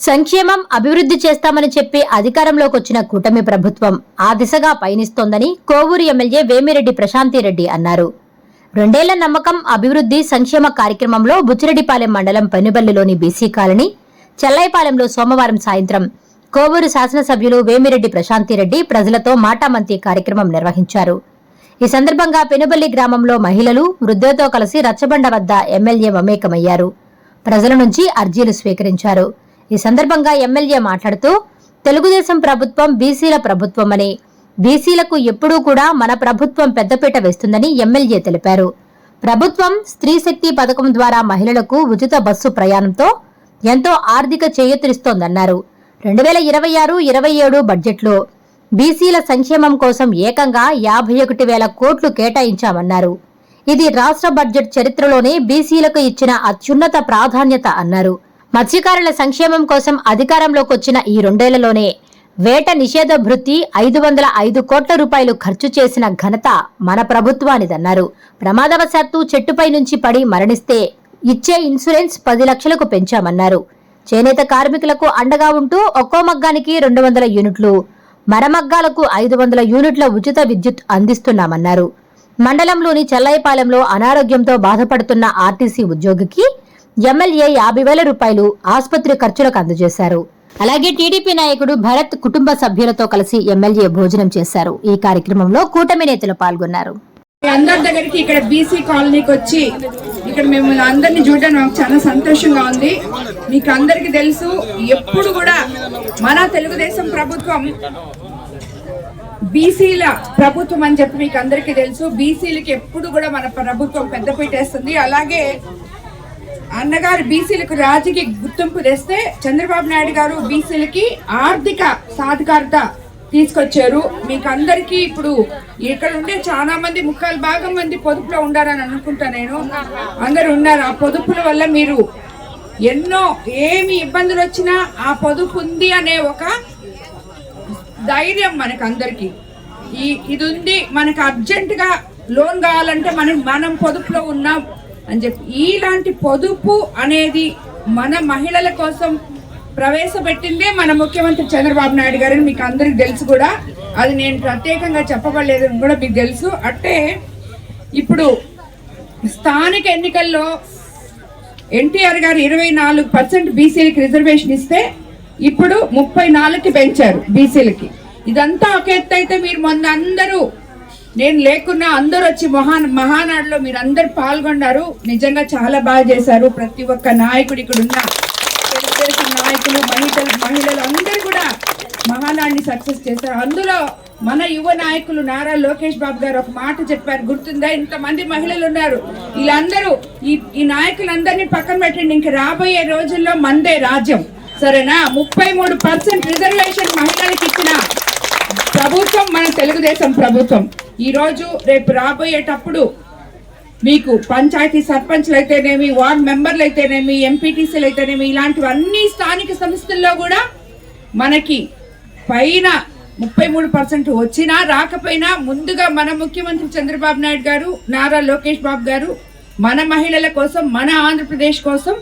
సంక్షేమం అభివృద్ధి చేస్తామని చెప్పి అధికారంలోకి వచ్చిన కూటమి ప్రభుత్వం ఆ దిశగా పయనిస్తోందని కోవూరు ఎమ్మెల్యే వేమిరెడ్డి ప్రశాంతిరెడ్డి అన్నారు. 2 ఏళ్ల నమ్మకం అభివృద్ధి సంక్షేమ కార్యక్రమంలో బుచ్చిరెడ్డిపాలెం మండలం పెనుబల్లిలోని బీసీ కాలనీ చెల్లైపాలెంలో సోమవారం సాయంత్రం కోవూరు శాసనసభ్యులు వేమిరెడ్డి ప్రశాంతిరెడ్డి ప్రజలతో మాటామంతి కార్యక్రమం నిర్వహించారు. ఈ సందర్భంగా పెనుబల్లి గ్రామంలో మహిళలు వృద్ధులతో కలిసి రచ్చబండ వద్ద ఎమ్మెల్యే మమేకమయ్యారు. ప్రజల నుంచి అర్జీలు స్వీకరించారు. ఈ సందర్భంగా ఎమ్మెల్యే మాట్లాడుతూ తెలుగుదేశం ప్రభుత్వం బీసీల ప్రభుత్వమని, బీసీలకు ఎప్పుడూ కూడా మన ప్రభుత్వం పెద్దపీట వేస్తుందని ఎమ్మెల్యే తెలిపారు. ప్రభుత్వం స్త్రీ శక్తి పథకం ద్వారా మహిళలకు ఉచిత బస్సు ప్రయాణంతో ఎంతో ఆర్థిక చేయూతనిస్తోందన్నారు. 2026-27 బడ్జెట్లో బీసీల సంక్షేమం కోసం ఏకంగా 51,000 కోట్లు కేటాయించామన్నారు. ఇది రాష్ట్ర బడ్జెట్ చరిత్రలోనే బీసీలకు ఇచ్చిన అత్యున్నత ప్రాధాన్యత అన్నారు. మత్స్యకారుల సంక్షేమం కోసం అధికారంలోకి వచ్చిన ఈ 2 ఏళ్లలోనే వేట నిషేధ భృతి 505 కోట్ల రూపాయలు ఖర్చు చేసిన ఘనత మన ప్రభుత్వానిదన్నారు. ప్రమాదవశాత్తు చెట్టుపై నుంచి పడి మరణిస్తే ఇచ్చే ఇన్సూరెన్స్ 10 లక్షలకు పెంచామన్నారు. చేనేత కార్మికులకు అండగా ఉంటూ ఒక్కో మగ్గానికి 200 యూనిట్లు, మరమగ్గాలకు 500 యూనిట్ల ఉచిత విద్యుత్ అందిస్తున్నామన్నారు. మండలంలోని చెల్లైపాలెంలో అనారోగ్యంతో బాధపడుతున్న ఆర్టీసీ ఉద్యోగికి ఎమ్మెల్యే 50,000 రూపాయలు ఆసుపత్రి ఖర్చులకు అందజేశారు. అలాగే టీడీపీ నాయకుడు భరత్ కుటుంబ సభ్యులతో కలిసి ఎమ్మెల్యే భోజనం చేశారు. ఈ కార్యక్రమంలో కూటమి నేతలు పాల్గొన్నారు. అందరి దగ్గరికి ఇక్కడ బీసీ కాలనీకి వచ్చి ఇక్కడ మిమ్మల్ని అందరినీ చూడడం నాకు చాలా సంతోషంగా ఉంది. మీకు అందరికి తెలుసు, ఎప్పుడు కూడా మన తెలుగుదేశం ప్రభుత్వం బీసీల ప్రభుత్వం అని చెప్పి మీకు అందరికీ తెలుసు. బీసీలకి ఎప్పుడు కూడా మన ప్రభుత్వం పెద్దపీట వేస్తుంది. అలాగే అన్నగారు బీసీలకు రాజకీయ గుర్తింపు తెస్తే చంద్రబాబు నాయుడు గారు బీసీలకి ఆర్థిక సాధికారత తీసుకొచ్చారు. మీకు అందరికీ ఇప్పుడు ఇక్కడ ఉండే చాలా మంది 3/4 మంది పొదుపులో ఉండారని అనుకుంటా. నేను అందరు ఉన్నారు. ఆ పొదుపుల వల్ల మీరు ఎన్నో ఏమి ఇబ్బందులు వచ్చినా ఆ పొదుపు ఉంది అనే ఒక ధైర్యం మనకు అందరికి ఇది ఉంది. మనకు అర్జెంటుగా లోన్ కావాలంటే మనం పొదుపులో ఉన్నాం అని చెప్పి ఇలాంటి పొదుపు అనేది మన మహిళల కోసం ప్రవేశపెట్టిందే మన ముఖ్యమంత్రి చంద్రబాబు నాయుడు గారని మీకు అందరికి తెలుసు కూడా. అది నేను ప్రత్యేకంగా చెప్పబడలేదని కూడా మీకు తెలుసు. అంటే ఇప్పుడు స్థానిక ఎన్నికల్లో ఎన్టీఆర్ గారు 24% బీసీలకి రిజర్వేషన్ ఇస్తే ఇప్పుడు 34కి పెంచారు బీసీలకి. ఇదంతా ఒక ఎత్తు అయితే మీరు మొన్న అందరూ, నేను లేకున్నా అందరూ వచ్చి మహానాడులో మీరు అందరు పాల్గొన్నారు. నిజంగా చాలా బాగా చేశారు. ప్రతి ఒక్క నాయకుడు ఇక్కడ ఉన్న తెలుగుదేశం నాయకులు, మహిళలు అందరూ కూడా మహానాడిని సక్సెస్ చేశారు. అందులో మన యువ నాయకులు నారా లోకేష్ బాబు గారు ఒక మాట చెప్పారు, గుర్తుందా? ఇంతమంది మహిళలు ఉన్నారు, వీళ్ళందరూ ఈ నాయకులందరినీ పక్కన పెట్టండి, ఇంక రాబోయే రోజుల్లో మందే రాజ్యం, సరేనా? 33% రిజర్వేషన్ మహిళలకు ఇచ్చిన ప్రభుత్వం మన తెలుగుదేశం ప్రభుత్వం. ఈ రోజు రేపు రాబోయేటప్పుడు మీకు పంచాయతీ సర్పంచ్లు అయితేనేమి, వార్డ్ మెంబర్లు అయితేనేమి, ఎంపీటీసీలు అయితేనేమి, ఇలాంటివన్నీ స్థానిక సంస్థల్లో కూడా మనకి పైన 33% వచ్చినా రాకపోయినా ముందుగా మన ముఖ్యమంత్రి చంద్రబాబు నాయుడు గారు, నారా లోకేష్ బాబు గారు మన మహిళల కోసం, మన ఆంధ్రప్రదేశ్ కోసం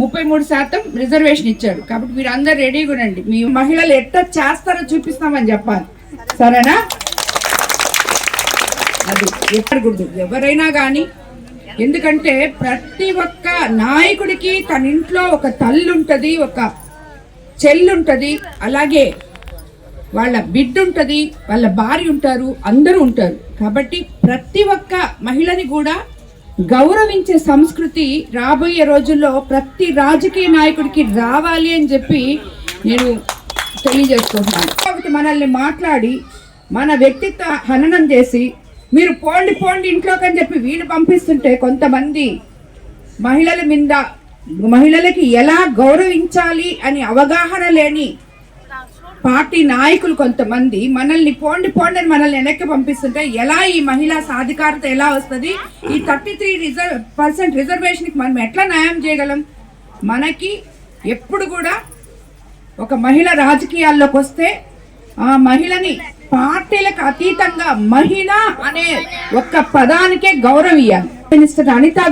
33% రిజర్వేషన్ ఇచ్చారు. కాబట్టి మీరు అందరు రెడీగా ఉండండి. మీ మహిళలు ఎట్లా చేస్తారో చూపిస్తామని చెప్పాలి, సరేనా? అది ఎక్కడకూడదు ఎవరైనా కానీ. ఎందుకంటే ప్రతి ఒక్క నాయకుడికి తన ఇంట్లో ఒక తల్లి ఉంటుంది, ఒక చెల్లి ఉంటుంది, అలాగే వాళ్ళ బిడ్డ ఉంటుంది, వాళ్ళ భార్య ఉంటారు, అందరూ ఉంటారు. కాబట్టి ప్రతి ఒక్క మహిళని కూడా గౌరవించే సంస్కృతి రాబోయే రోజుల్లో ప్రతి రాజకీయ నాయకుడికి రావాలి అని చెప్పి నేను తెలియజేస్తున్నాను. కాబట్టి మనల్ని మాట్లాడి మన వ్యక్తిత్వ హననం చేసి మీరు పోండి ఇంట్లోకి అని చెప్పి వీళ్ళు పంపిస్తుంటే కొంతమంది మహిళలకి ఎలా గౌరవించాలి అని అవగాహన లేని పార్టీ నాయకులు కొంతమంది మనల్ని పోండి అని మనల్ని వెనక్కి పంపిస్తుంటే ఎలా ఈ మహిళా సాధికారత ఎలా వస్తుంది? ఈ 33% రిజర్వేషన్కి మనం ఎట్లా న్యాయం చేయగలం? మనకి ఎప్పుడు కూడా ఒక మహిళ రాజకీయాల్లోకి వస్తే ఆ మహిళని పార్టీలకు అతీతంగా మహిళ అనే ఒక్క పదానికే గౌరవం ఇవ్వాలి. మినిస్టర్ అనితా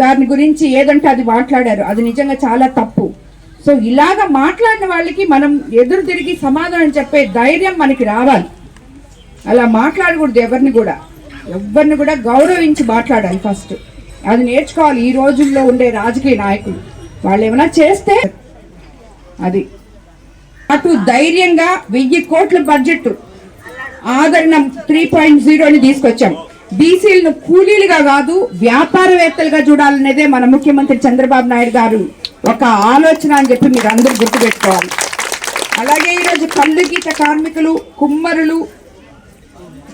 గారిని గురించి ఏదంటే అది మాట్లాడారు, అది నిజంగా చాలా తప్పు. సో ఇలాగ మాట్లాడిన వాళ్ళకి మనం ఎదురు తిరిగి సమాధానం చెప్పే ధైర్యం మనకి రావాలి. అలా మాట్లాడకూడదు, ఎవరిని కూడా గౌరవించి మాట్లాడాలి ఫస్ట్. అది నేర్చుకోవాలి ఈ రోజుల్లో ఉండే రాజకీయ నాయకులు. వాళ్ళు ఏమైనా చేస్తే అది అటు ధైర్యంగా 1000 కోట్ల బడ్జెట్ ఆదరణ 3.0 తీసుకొచ్చాం. బీసీలను కూలీలుగా కాదు వ్యాపారవేత్తలుగా చూడాలనేదే మన ముఖ్యమంత్రి చంద్రబాబు నాయుడు గారు ఒక ఆలోచన అని చెప్పి మీరు అందరూ గుర్తుపెట్టుకోవాలి. అలాగే ఈరోజు కళ్ళు గీత కార్మికులు,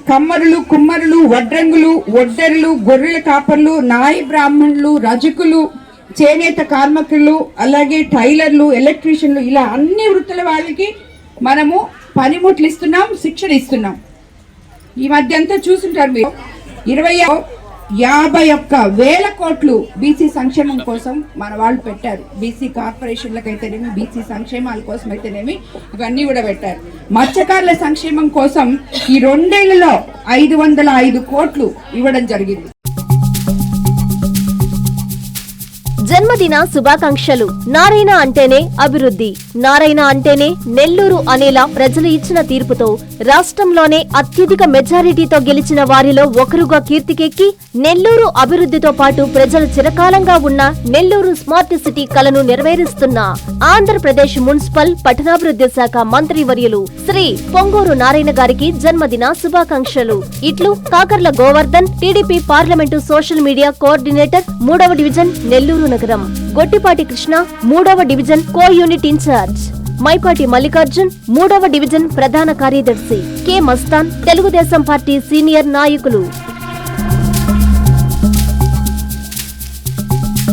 కమ్మరులు, వడ్రంగులు, ఒడ్డెర్లు, గొర్రెల కాపర్లు, నాయి బ్రాహ్మణులు, రజకులు, చేనేత కార్మికులు, అలాగే టైలర్లు, ఎలక్ట్రీషియన్లు, ఇలా అన్ని వృత్తుల వాళ్ళకి మనము పనిముట్లు ఇస్తున్నాం, శిక్షణ ఇస్తున్నాం. ఈ మధ్య అంతా చూసుంటారు మీరు 51,000 కోట్లు బీసీ సంక్షేమం కోసం మన వాళ్ళు పెట్టారు. బీసీ కార్పొరేషన్లకు అయితేనేమి, బీసీ సంక్షేమాల కోసం అయితేనేమి, ఇవన్నీ కూడా పెట్టారు. మత్స్యకారుల సంక్షేమం కోసం ఈ 2 ఏళ్లలో 505 కోట్లు ఇవ్వడం జరిగింది. జన్మదిన శుభాకాంక్షలు. నారాయణ అంటేనే అభివృద్ధి, నారాయణ అంటేనే నెల్లూరు అనేలా ప్రజలు ఇచ్చిన తీర్పుతో రాష్ట్రంలోనే అత్యధిక మెజారిటీతో గెలిచిన వారిలో ఒకరుగా కీర్తికెక్కి నెల్లూరు అభివృద్ధితో పాటు ప్రజలు చిరకాలంగా ఉన్న నెల్లూరు స్మార్ట్ సిటీ కలను నెరవేరుస్తున్న ఆంధ్రప్రదేశ్ మున్సిపల్ పట్టణాభివృద్ధి శాఖ మంత్రివర్యులు శ్రీ పొంగూరు నారాయణ గారికి జన్మదిన శుభాకాంక్షలు. ఇట్లు Kakarla Govardhan, TDP parliament social media coordinator, 3వ డివిజన్, నెల్లూరు నగరం. గొట్టిపాటి కృష్ణ, 3వ division co unit incharge. Maipati Mallikarjun, 3వ డివిజన్ ప్రధాన కార్యదర్శి. K Mastan, Telugu Desam party senior నాయకులు.